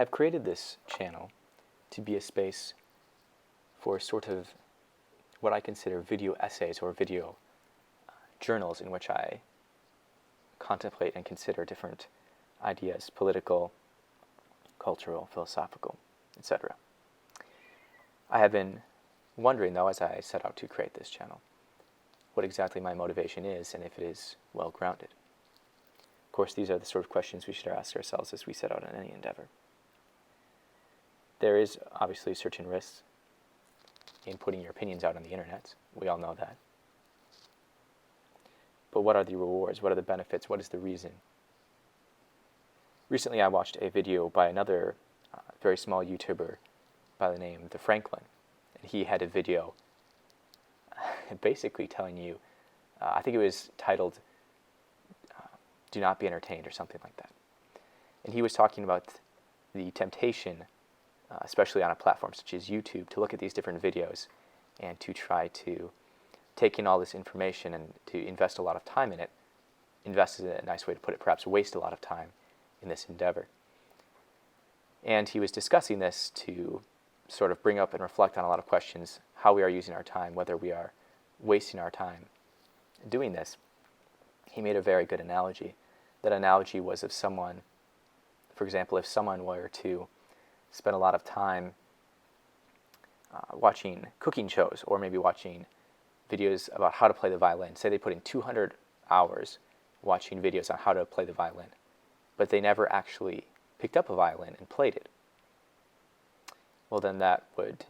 have created this channel to be a space for sort of what I consider video essays or video journals in which I contemplate and consider different ideas, political, cultural, philosophical, etc. I have been wondering, though, as I set out to create this channel, what exactly my motivation is and if it is well-grounded. Of course, these are the sort of questions we should ask ourselves as we set out on any endeavor. There is obviously certain risks in putting your opinions out on the internet. We all know that. But what are the rewards? What are the benefits? What is the reason? Recently I watched a video by another very small YouTuber by the name of The Franklin. And he had a video basically telling you, I think it was titled, Do Not Be Entertained or something like that. And he was talking about the temptation, especially on a platform such as YouTube, to look at these different videos and to try to take in all this information and to invest a lot of time in it. Invest is a nice way to put it, perhaps waste a lot of time in this endeavor. And he was discussing this to sort of bring up and reflect on a lot of questions, how we are using our time, whether we are wasting our time doing this. He made a very good analogy. That analogy was of someone, for example, if someone were to spend a lot of time watching cooking shows or maybe watching videos about how to play the violin. Say they put in 200 hours watching videos on how to play the violin, but they never actually picked up a violin and played it. Well, then that would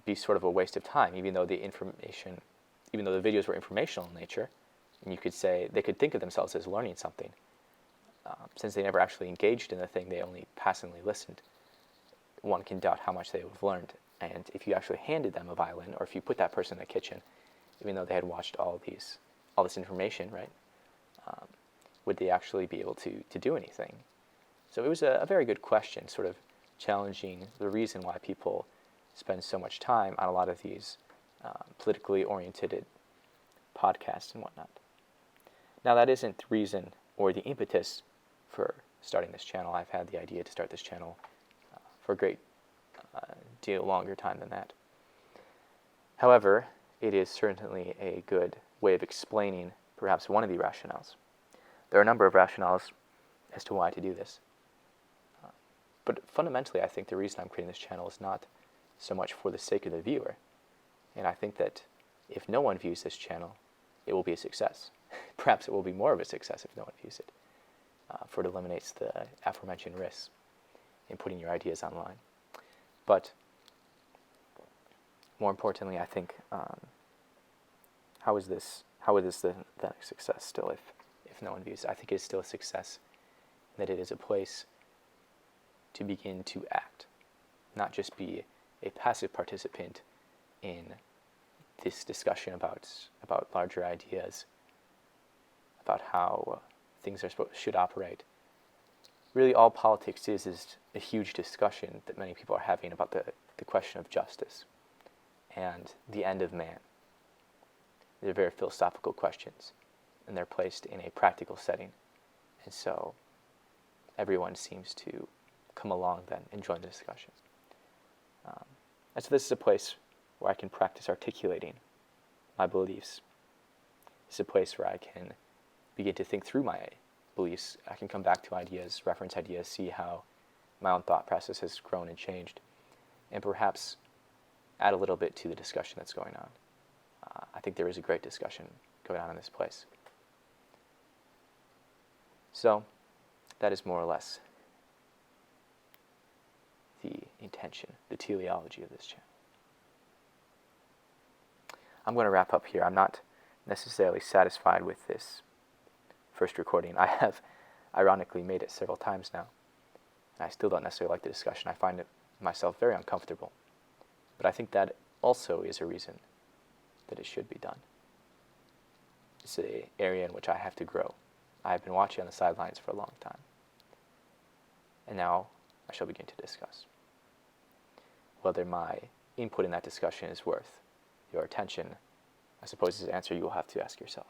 be sort of a waste of time, even though the videos were informational in nature, and you could say they could think of themselves as learning something. Since they never actually engaged in the thing, they only passively listened. One can doubt how much they would have learned. And if you actually handed them a violin, or if you put that person in the kitchen, even though they had watched all this information, right, would they actually be able to do anything? So it was a very good question, sort of challenging the reason why people spend so much time on a lot of these politically oriented podcasts and whatnot. Now, that isn't the reason or the impetus for starting this channel. I've had the idea to start this channel for a great deal longer time than that. However, it is certainly a good way of explaining perhaps one of the rationales. There are a number of rationales as to why to do this. But fundamentally, I think the reason I'm creating this channel is not so much for the sake of the viewer. And I think that if no one views this channel, it will be a success. Perhaps it will be more of a success if no one views it, for it eliminates the aforementioned risks in putting your ideas online. But more importantly, I think, how is this then a success still if no one views it? I think it is still a success that it is a place to begin to act, not just be a passive participant in this discussion about larger ideas, about how things should operate. Really, all politics is a huge discussion that many people are having about the question of justice and the end of man. They're very philosophical questions, and they're placed in a practical setting. And so everyone seems to come along then and join the discussion. And so this is a place where I can practice articulating my beliefs. It's a place where I can begin to think through my beliefs. I can come back to ideas, reference ideas, see how my own thought process has grown and changed, and perhaps add a little bit to the discussion that's going on. I think there is a great discussion going on in this place. So that is more or less the intention, the teleology of this channel. I'm going to wrap up here. I'm not necessarily satisfied with this first recording. I have ironically made it several times now, and I still don't necessarily like the discussion. I find it myself very uncomfortable. But I think that also is a reason that it should be done. It's an area in which I have to grow. I have been watching on the sidelines for a long time. And now I shall begin to discuss whether my input in that discussion is worth your attention. I suppose is an answer you will have to ask yourself.